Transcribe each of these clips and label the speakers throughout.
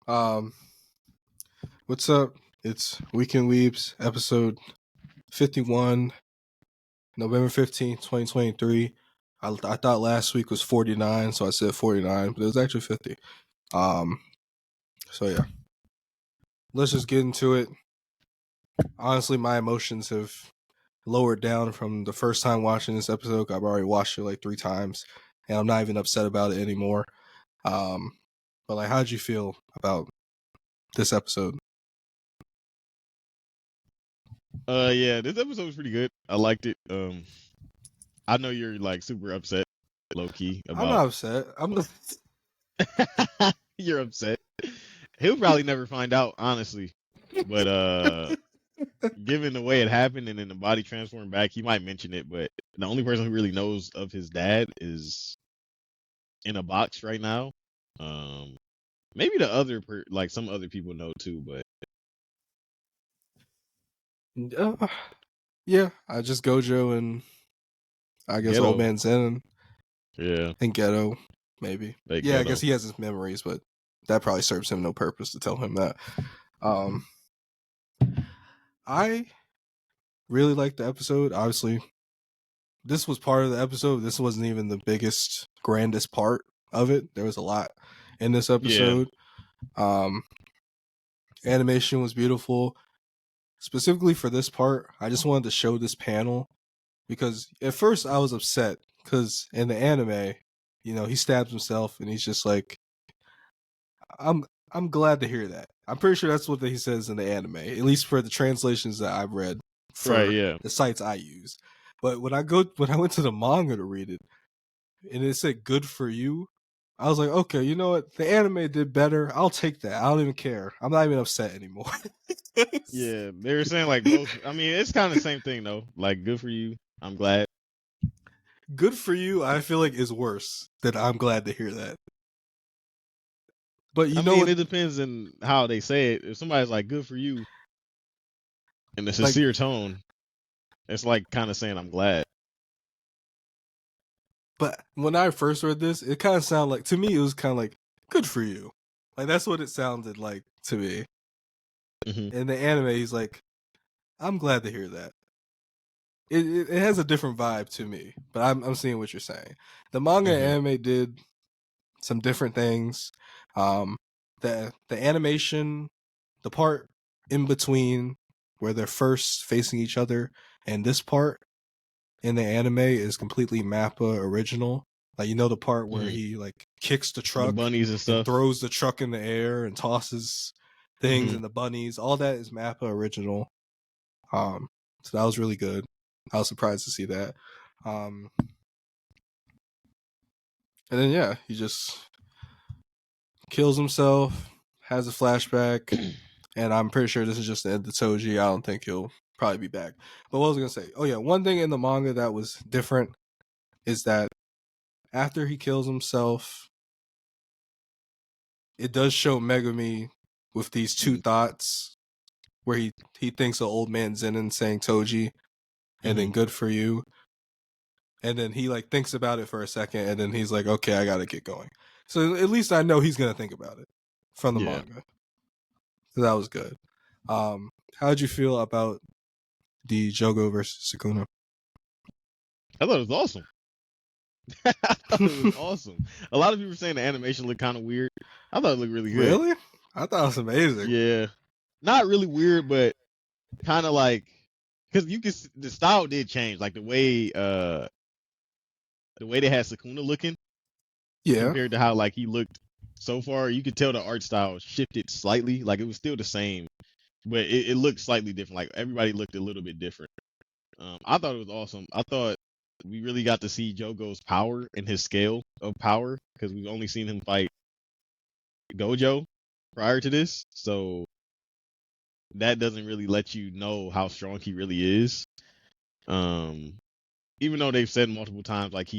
Speaker 1: Um, what's up? It's Weekend Weeps, episode 51, November 15th, 2023. I thought last week was 49, so I said 49, but it was actually 50. So yeah. Let's just get into it. Honestly, my emotions have lowered down from the first time watching this episode. I've already watched it like 3 times, and I'm not even upset about it anymore. But like, how'd you feel about this episode?
Speaker 2: Yeah, this episode was pretty good. I liked it. I know you're like super upset, low key
Speaker 1: I'm
Speaker 2: about.
Speaker 1: not upset.
Speaker 2: You're upset. He'll probably never find out, honestly. But given the way it happened and then the body transformed back, he might mention it. But the only person who really knows of his dad is in a box right now. Maybe the other like some other people know too, but
Speaker 1: Yeah, I just Gojo and I guess Old
Speaker 2: Ghetto.
Speaker 1: Man Zen
Speaker 2: Yeah,
Speaker 1: and Ghetto, maybe.
Speaker 2: like
Speaker 1: Yeah, I
Speaker 2: Ghetto.
Speaker 1: guess he has his memories, but that probably serves him no purpose to tell him that. Um, I really liked the episode. Obviously, this was part of the episode. This wasn't even the biggest, grandest part of it. There was a lot in this
Speaker 2: Yeah.
Speaker 1: episode. Animation was beautiful. Specifically for this part, I just wanted to show this panel because at first I was upset because in the anime, he stabs himself and he's just like, I'm glad to hear that. I'm pretty sure that's what he says in the anime, at least for the translations that I've read
Speaker 2: Right.
Speaker 1: for
Speaker 2: Yeah.
Speaker 1: the sites I use. But when I went to the manga to read it and it said "good for you," I was like, okay, you know what? The anime did better. I'll take that. I don't even care. I'm not even upset anymore.
Speaker 2: Yeah, they were saying like both. I mean, it's kind of the same thing though. Like, good for you. I'm glad.
Speaker 1: Good for you, I feel like is worse than I'm glad to hear that. But you
Speaker 2: I
Speaker 1: know
Speaker 2: mean,
Speaker 1: what?
Speaker 2: it depends on how they say it. If somebody's like, good for you, in a
Speaker 1: Like,
Speaker 2: sincere tone, it's like kind of saying I'm glad.
Speaker 1: but when I first read this, it kind of sounded like, to me, it was kind of like, good for you. Like, that's what it sounded like to me.
Speaker 2: Hmm.
Speaker 1: In the anime, he's like, I'm glad to hear that. It has a different vibe to me, but I'm seeing what you're saying. The manga
Speaker 2: Hmm.
Speaker 1: and anime did some different things. Um, the animation, the part in between where they're first facing each other, and this part in the anime is completely Mappa original. Like, the part where
Speaker 2: Hmm.
Speaker 1: he like kicks the
Speaker 2: The
Speaker 1: truck
Speaker 2: bunnies and
Speaker 1: and
Speaker 2: stuff.
Speaker 1: throws the truck in the air and tosses things
Speaker 2: Hmm.
Speaker 1: and the bunnies. All that is Mappa original. So that was really good. I was surprised to see that. And then yeah, he just kills himself, has a flashback, and I'm pretty sure this is just the end of Toji. I don't think he'll probably be back. But what was I gonna say? Oh yeah, one thing in the manga that was different is that after he kills himself, it does show Megumi with these two thoughts where he thinks of old man Zenin saying Toji and
Speaker 2: Hmm.
Speaker 1: then good for you. And then he like thinks about it for a second and then he's like, okay, I gotta get going. So at least I know he's gonna think about it from the
Speaker 2: Yeah,
Speaker 1: manga. So that was good. How'd you feel about the Jogo versus Sukuna?
Speaker 2: I thought it was awesome. I thought it was awesome. A lot of people were saying the animation looked kind of weird. I thought it looked really good.
Speaker 1: Really? I thought it was amazing.
Speaker 2: Yeah, not really weird, but kind of like because the style did change, like the way they had Sakuna looking
Speaker 1: Yeah.
Speaker 2: compared to how like he looked so far. You could tell the art style shifted slightly. Like it was still the same, but it looked slightly different. Like everybody looked a little bit different. I thought it was awesome. I thought we really got to see Jogo's power and his scale of power because we've only seen him fight Gojo prior to this, so that doesn't really let you know how strong he really is. Um, Even though they've said multiple times, like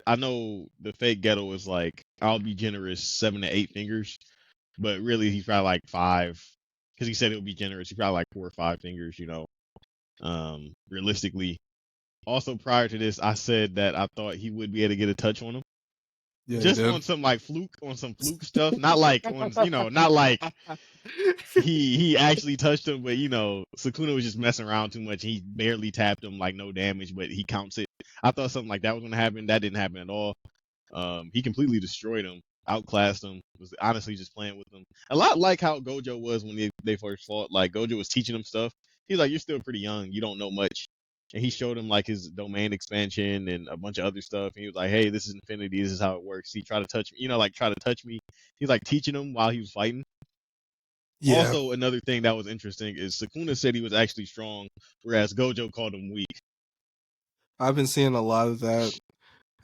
Speaker 2: I know the fake ghetto is like, I'll be generous, 7 to 8 fingers, but really he's probably like 5, because he said he'll be generous. He's probably like 4 or 5 fingers, realistically. Also, prior to this, I said that I thought he would be able to get a touch on him.
Speaker 1: Yeah, he
Speaker 2: just
Speaker 1: did.
Speaker 2: on some like fluke stuff, not like on not like he actually touched him, but Sukuna was just messing around too much. He barely tapped him, like no damage, but he counts it. I thought something like that was gonna happen. That didn't happen at all. He completely destroyed him, outclassed him. Was honestly just playing with him. A lot like how Gojo was when they first fought. Like Gojo was teaching him stuff. He's like, "You're still pretty young. You don't know much." And he showed him like his domain expansion and a bunch of other stuff. And he was like, "Hey, this is Infinity. This is how it works." He tried to touch me, like try to touch me. He's like teaching him while he was fighting.
Speaker 1: Yeah,
Speaker 2: Also, another thing that was interesting is Sukuna said he was actually strong, whereas Gojo called him weak.
Speaker 1: I've been seeing a lot of that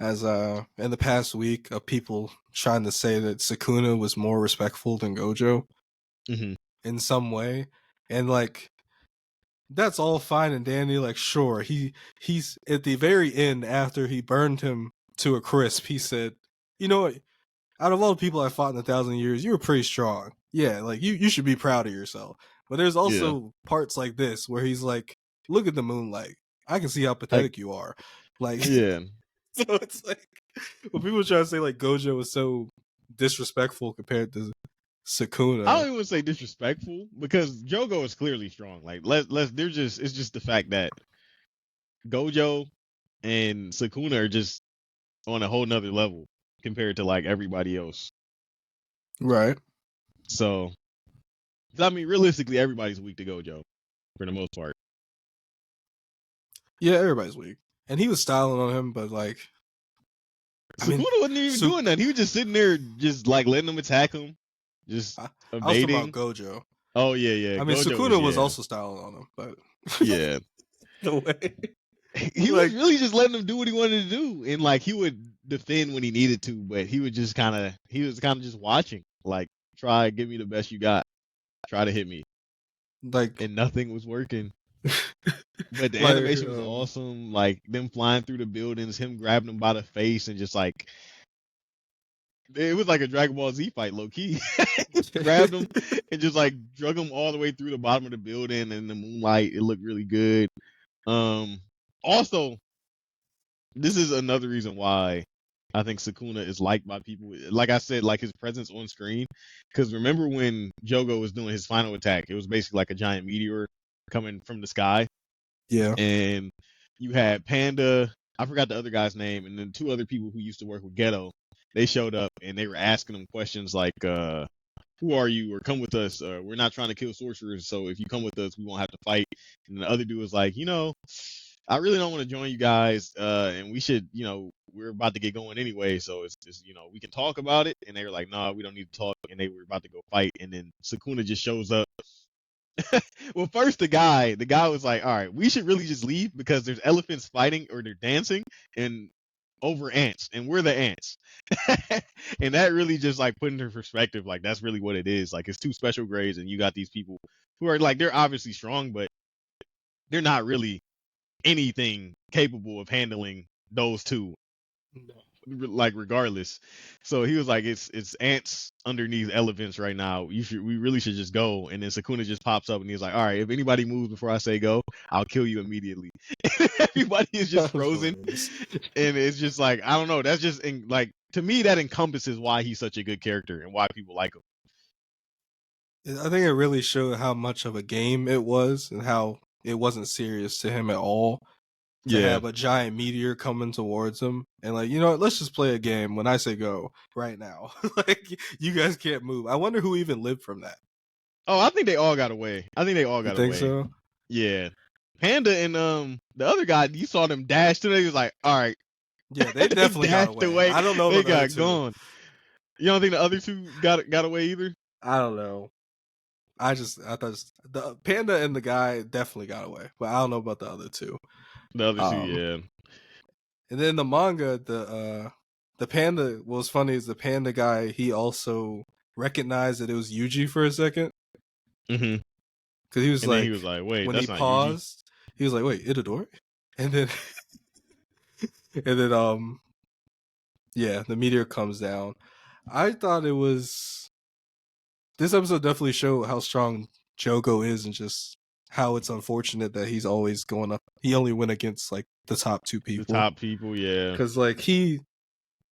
Speaker 1: as in the past week of people trying to say that Sukuna was more respectful than Gojo
Speaker 2: Hmm.
Speaker 1: in some way, and like that's all fine and dandy. Like, sure, he's at the very end after he burned him to a crisp. He said, "You know what? Out of all the people I fought in 1,000 years, you were pretty strong. Yeah, like you should be proud of yourself." But there's
Speaker 2: Yeah.
Speaker 1: also parts like this where he's like, "Look at the moonlight. I can see how
Speaker 2: Like,
Speaker 1: pathetic you are." Like,
Speaker 2: yeah.
Speaker 1: so it's like when people try to say like Gojo was so disrespectful compared to
Speaker 2: I
Speaker 1: Sukuna.
Speaker 2: don't even say disrespectful because Jogo is clearly strong. Like let's they're just it's just the fact that Gojo and Sukuna are just on a whole nother level compared to like everybody else.
Speaker 1: Right.
Speaker 2: So I mean realistically everybody's weak to Gojo for the most part.
Speaker 1: Yeah, everybody's weak. And he was styling on him, but like, I mean,
Speaker 2: Sukuna wasn't even
Speaker 1: Su-
Speaker 2: doing that. He was just sitting there just like letting them attack him. Just
Speaker 1: I was talking about
Speaker 2: evading.
Speaker 1: Gojo.
Speaker 2: Oh yeah.
Speaker 1: I mean,
Speaker 2: Gojo was
Speaker 1: Sukuna was
Speaker 2: yeah.
Speaker 1: also styling on him, but
Speaker 2: Yeah.
Speaker 1: the way,
Speaker 2: He was
Speaker 1: like,
Speaker 2: really just letting him do what he wanted to do, and like he would defend when he needed to, but he would just he was kind of just watching, like try give me the best you got, try to hit me,
Speaker 1: like,
Speaker 2: and nothing was working. But the
Speaker 1: like,
Speaker 2: animation was awesome, like them flying through the buildings, him grabbing him by the face, and just like it was like a Dragon Ball Z fight, low key. Grabbed him and just like drug him all the way through the bottom of the building in the moonlight. It looked really good. Um, Also, this is another reason why I think Sukuna is liked by people. Like I said, like his presence on screen. Because remember when Jogo was doing his final attack, it was basically like a giant meteor coming from the sky,
Speaker 1: yeah,
Speaker 2: and you had Panda. I forgot the other guy's name, and then two other people who used to work with Ghetto. They showed up and they were asking him questions like, "Who are you?" or "Come with us." We're not trying to kill sorcerers, so if you come with us, we won't have to fight. And the other dude was like, I really don't want to join you guys, and we should, we're about to get going anyway, so it's just, we can talk about it. And they were like, nah, we don't need to talk, and they were about to go fight, and then Sukuna just shows up. Well, first the guy was like, all right, we should really just leave because there's elephants fighting or they're dancing and over ants, and we're the ants. And that really just like put into perspective, like that's really what it is. Like it's two special grades, and you got these people who are like they're obviously strong, but they're not really anything capable of handling those two, like regardless. So he was like, it's ants underneath elephants right now. We really should just go. And then Sukuna just pops up and he's like, all right, if anybody moves before I say go, I'll kill you immediately. Everybody is just
Speaker 1: that was
Speaker 2: frozen,
Speaker 1: hilarious.
Speaker 2: and it's just like I don't know. That's just like to me that encompasses why he's such a good character and why people like him.
Speaker 1: I think it really showed how much of a game it was and how it wasn't serious to him at all to
Speaker 2: Yeah.
Speaker 1: have a giant meteor coming towards him and like, you know what, let's just play a game when I say go right now. Like, you guys can't move. I wonder who even lived from that.
Speaker 2: Oh, I think they all got away. I think they all
Speaker 1: You
Speaker 2: got
Speaker 1: think
Speaker 2: away.
Speaker 1: so?
Speaker 2: Yeah. Panda and the other guy, you saw them dash to them. He was like, all right.
Speaker 1: Yeah, they
Speaker 2: They
Speaker 1: definitely got
Speaker 2: dashed
Speaker 1: away.
Speaker 2: away.
Speaker 1: I don't know
Speaker 2: They
Speaker 1: about the other
Speaker 2: got
Speaker 1: two.
Speaker 2: gone. You don't think the other two got away either?
Speaker 1: I don't know. I thought the panda and the guy definitely got away, but I don't know about the other two.
Speaker 2: The other two,
Speaker 1: Um,
Speaker 2: yeah.
Speaker 1: and then the manga, the panda. What was funny is the panda guy. He also recognized that it was Yuji for a second
Speaker 2: Hmm.
Speaker 1: because he was
Speaker 2: And then he
Speaker 1: like,
Speaker 2: was like, wait,
Speaker 1: when he
Speaker 2: that's not Yuji.
Speaker 1: paused, he was like, "Wait, Itadori," and then and then yeah, the meteor comes down. I thought it was this episode definitely showed how strong Jogo is and just how it's unfortunate that he's always going up. He only went against like the top two
Speaker 2: The
Speaker 1: people
Speaker 2: top people, yeah.
Speaker 1: because like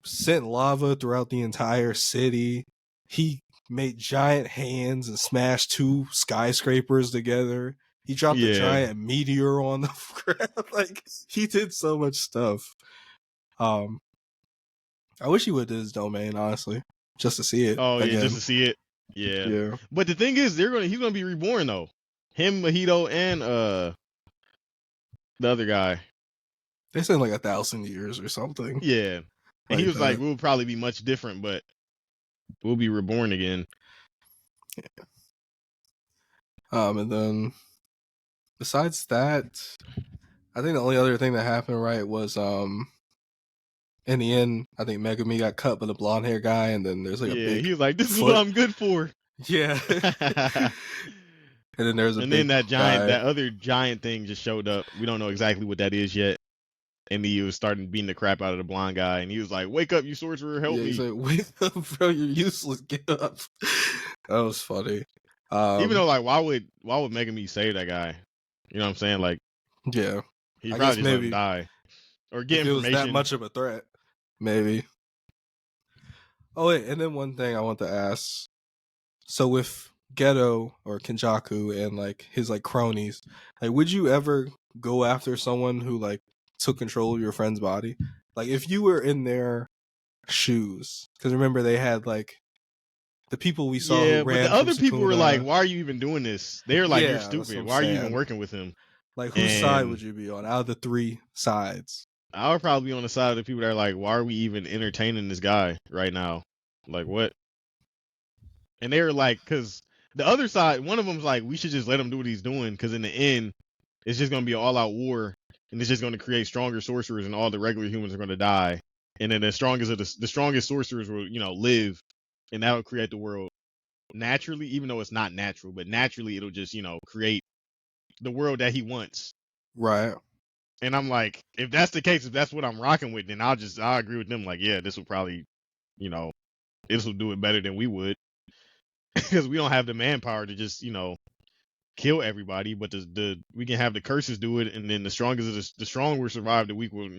Speaker 1: sent lava throughout the entire city. He made giant hands and smashed 2 skyscrapers together. He dropped a
Speaker 2: Yeah.
Speaker 1: giant meteor on the ground. Like, he did so much stuff. I wish he would do his domain, honestly, just to see it
Speaker 2: Oh yeah, just
Speaker 1: again.
Speaker 2: to see it. Yeah.
Speaker 1: Yeah,
Speaker 2: But the thing is, he's gonna be reborn though. Him, Mojito, and the other guy.
Speaker 1: they said like 1,000 years or something
Speaker 2: Yeah. And he
Speaker 1: like
Speaker 2: was like,
Speaker 1: that.
Speaker 2: we'll probably be much different, but we'll be reborn again.
Speaker 1: And then besides that, I think the only other thing that happened right was in the end, I think Megumi got cut by the blonde hair guy, and then there's like a
Speaker 2: Yeah, he
Speaker 1: big
Speaker 2: was like, this is what
Speaker 1: foot.
Speaker 2: I'm good for.
Speaker 1: Yeah. And then there's a
Speaker 2: And then
Speaker 1: big
Speaker 2: that
Speaker 1: guy.
Speaker 2: other giant thing just showed up. We don't know exactly what that is yet. And he was starting beating the crap out of the blonde guy, and he was like, "Wake up, you sorcerer, help
Speaker 1: Yeah,
Speaker 2: me!"
Speaker 1: he's like, wake up, bro, you're useless. Get up. That was funny.
Speaker 2: Even though, like, why would Megami save that guy? You know what I'm saying? Like,
Speaker 1: Yeah.
Speaker 2: he
Speaker 1: I
Speaker 2: probably
Speaker 1: guess
Speaker 2: just let him
Speaker 1: maybe
Speaker 2: die or get
Speaker 1: if it was that
Speaker 2: information.
Speaker 1: much of a threat, maybe. Oh wait, and then one thing I want to ask. So with Geto or Kenjaku and like his like cronies, like would you ever go after someone who like took control of your friend's body? Like if you were in their shoes, because remember they had like the people we saw who
Speaker 2: Yeah, but the
Speaker 1: ran from
Speaker 2: other people were like,
Speaker 1: Sukuna.
Speaker 2: "Why are you even doing this?" They were like, "You're
Speaker 1: Yeah, that's what
Speaker 2: stupid.
Speaker 1: I'm
Speaker 2: Why are you even
Speaker 1: saying.
Speaker 2: working with him?"
Speaker 1: Like whose side
Speaker 2: And
Speaker 1: would you be on out of the 3 sides?
Speaker 2: I would probably be on the side of the people that are like, "Why are we even entertaining this guy right now? Like, what?" And they were like, "Cause the other side, one of them's like, we should just let him do what he's doing, cause in the end, it's just gonna be an all-out war, and it's just gonna create stronger sorcerers, and all the regular humans are gonna die, and then the strongest of the strongest sorcerers will, live, and that'll create the world naturally, even though it's not natural, but naturally it'll just, create the world that he wants."
Speaker 1: Right.
Speaker 2: And I'm like, if that's the case, if that's what I'm rocking with, then I'll agree with them. Like, yeah, this will probably, you know, this will do it better than we would, because we don't have the manpower to just, kill everybody. But the we can have the curses do it, and then the strongest of the strong will survive. The weak will,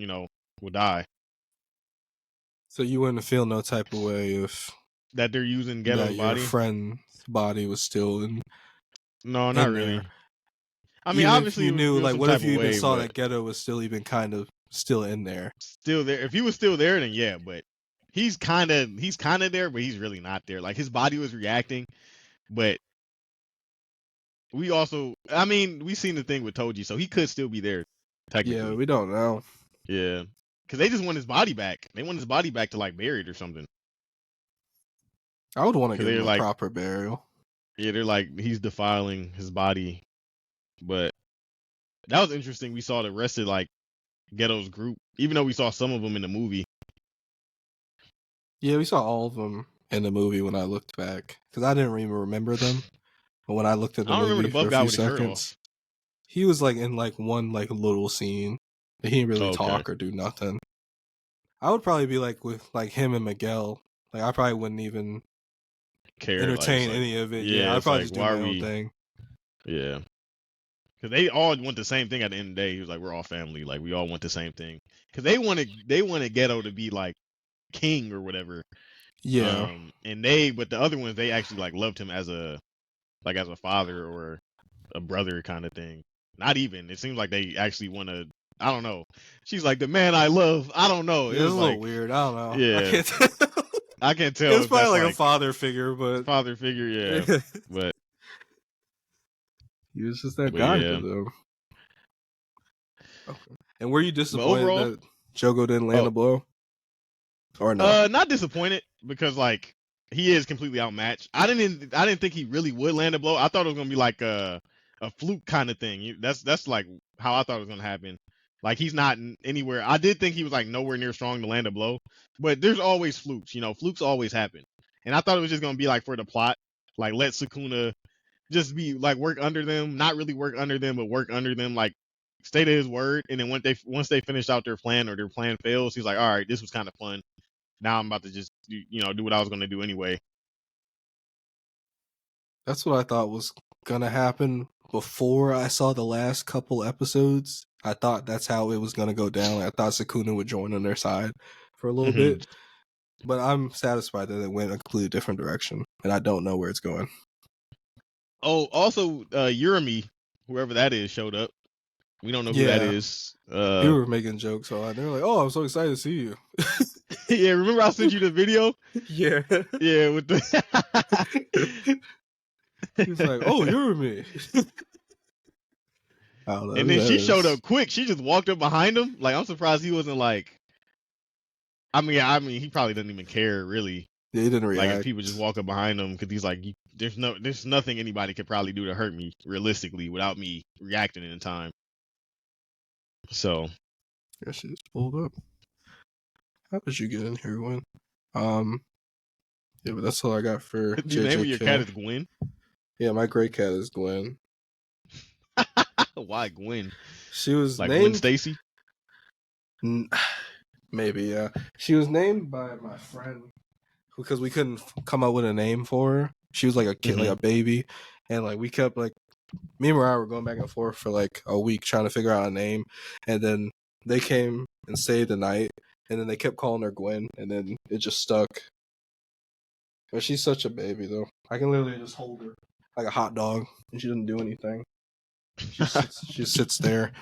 Speaker 2: will die.
Speaker 1: So you wouldn't feel no type of way if
Speaker 2: That they're using
Speaker 1: that
Speaker 2: Ghetto's
Speaker 1: your
Speaker 2: body.
Speaker 1: friend's body was still
Speaker 2: No, not
Speaker 1: in there.
Speaker 2: really. I mean,
Speaker 1: Even if
Speaker 2: obviously
Speaker 1: you
Speaker 2: it would
Speaker 1: knew,
Speaker 2: feel
Speaker 1: like,
Speaker 2: some
Speaker 1: what if
Speaker 2: type of
Speaker 1: you even
Speaker 2: way,
Speaker 1: saw
Speaker 2: but
Speaker 1: that Ghetto was still even kind of still in there?
Speaker 2: still there. If he was still there, then yeah. But he's kind of there, but he's really not there. Like his body was reacting, but I mean, we seen the thing with Toji, so he could still be there,
Speaker 1: Yeah,
Speaker 2: technically.
Speaker 1: we don't know.
Speaker 2: Yeah, because they just want his body back. They want his body back to like buried or something.
Speaker 1: I would want to
Speaker 2: Because
Speaker 1: give
Speaker 2: they're
Speaker 1: him a
Speaker 2: like,
Speaker 1: proper burial.
Speaker 2: yeah, they're like he's defiling his body. But that was interesting. We saw the rest of like Ghetto's group, even though we saw some of them in the movie.
Speaker 1: Yeah, we saw all of them in the movie when I looked back. Because I didn't even remember them. But when I looked at the
Speaker 2: I don't remember
Speaker 1: movie
Speaker 2: the
Speaker 1: for
Speaker 2: buff
Speaker 1: a
Speaker 2: guy
Speaker 1: few
Speaker 2: with his shirt
Speaker 1: seconds,
Speaker 2: off.
Speaker 1: he was like in like one like little scene. He didn't really
Speaker 2: Oh, okay,
Speaker 1: talk or do nothing. I would probably be like with like him and Miguel. Like I probably wouldn't even
Speaker 2: care like it's
Speaker 1: entertain
Speaker 2: like,
Speaker 1: any of it. Yeah,
Speaker 2: yeah,
Speaker 1: I'd
Speaker 2: it's
Speaker 1: probably
Speaker 2: like
Speaker 1: just do
Speaker 2: why are
Speaker 1: my own
Speaker 2: we?
Speaker 1: thing.
Speaker 2: Yeah, because they all want the same thing at the end of the day. He was like, we're all family. Like we all want the same thing. Because they wanted Ghetto to be like king or whatever.
Speaker 1: Yeah.
Speaker 2: But the other ones, they actually like loved him as a father or a brother kind of thing. Not even. It seems like they actually want to. I don't know. She's like the man I love. I don't know. It
Speaker 1: Yeah, it's
Speaker 2: was
Speaker 1: a little
Speaker 2: like,
Speaker 1: weird. I don't know. I
Speaker 2: yeah,
Speaker 1: can't tell.
Speaker 2: I can't tell
Speaker 1: It's
Speaker 2: if
Speaker 1: probably
Speaker 2: that's
Speaker 1: like a
Speaker 2: like
Speaker 1: father figure, but
Speaker 2: father figure. Yeah, but
Speaker 1: he was just that
Speaker 2: but
Speaker 1: guy to
Speaker 2: yeah.
Speaker 1: them. Okay. And were you
Speaker 2: But
Speaker 1: disappointed
Speaker 2: overall,
Speaker 1: that Jogo didn't land
Speaker 2: oh,
Speaker 1: a blow? Or no?
Speaker 2: not disappointed because like he is completely outmatched. I didn't think he really would land a blow. I thought it was gonna be like a fluke kind of thing. That's like how I thought it was gonna happen. Like he's not anywhere. I did think he was like nowhere near strong to land a blow, but there's always flukes. Flukes always happen. And I thought it was just gonna be like for the plot, like let Sukuna just be like work under them, not really work under them, but work under them, like stay to his word. And then once they finish out their plan or their plan fails, he's like, all right, this was kind of fun. Now I'm about to just do what I was gonna do anyway.
Speaker 1: That's what I thought was gonna happen before I saw the last couple episodes. I thought that's how it was gonna go down. I thought Sukuna would join on their side for a little
Speaker 2: Hmm.
Speaker 1: bit. But I'm satisfied that it went a completely different direction, and I don't know where it's going.
Speaker 2: Oh, also, Urami, whoever that is, showed up. We don't know who that
Speaker 1: Yeah,
Speaker 2: is.
Speaker 1: people were making jokes on. They were like, "Oh, I'm so excited to see you."
Speaker 2: Yeah, remember I sent you the video?
Speaker 1: Yeah.
Speaker 2: Yeah, with the.
Speaker 1: He's like, "Oh, you're me." I don't know
Speaker 2: And
Speaker 1: who
Speaker 2: then
Speaker 1: that
Speaker 2: she showed
Speaker 1: is.
Speaker 2: up quick. She just walked up behind him. Like, I'm surprised he wasn't like. I mean, he probably doesn't even care really.
Speaker 1: Yeah, he didn't
Speaker 2: Like, if
Speaker 1: react.
Speaker 2: people just walk up behind him, because he's like, there's nothing anybody could probably do to hurt me realistically without me reacting in time. So
Speaker 1: That shit's pulled up. How did you get in here, Gwen? Yeah, but that's all I got for
Speaker 2: the name of your cat
Speaker 1: JJK.
Speaker 2: is Gwen.
Speaker 1: Yeah, my gray cat is Gwen.
Speaker 2: Why Gwen?
Speaker 1: She was
Speaker 2: Like Gwen
Speaker 1: named.
Speaker 2: Stacy?
Speaker 1: Maybe, yeah. She was named by my friend because we couldn't come up with a name for her. She was like a kid, like
Speaker 2: Mm-hmm.
Speaker 1: a baby, and like we kept like me and Mariah were going back and forth for like a week trying to figure out a name, and then they came and stayed the night, and then they kept calling her Gwen, and then it just stuck. But she's such a baby, though. I can literally just hold her like a hot dog, and she doesn't do anything. She just sits there.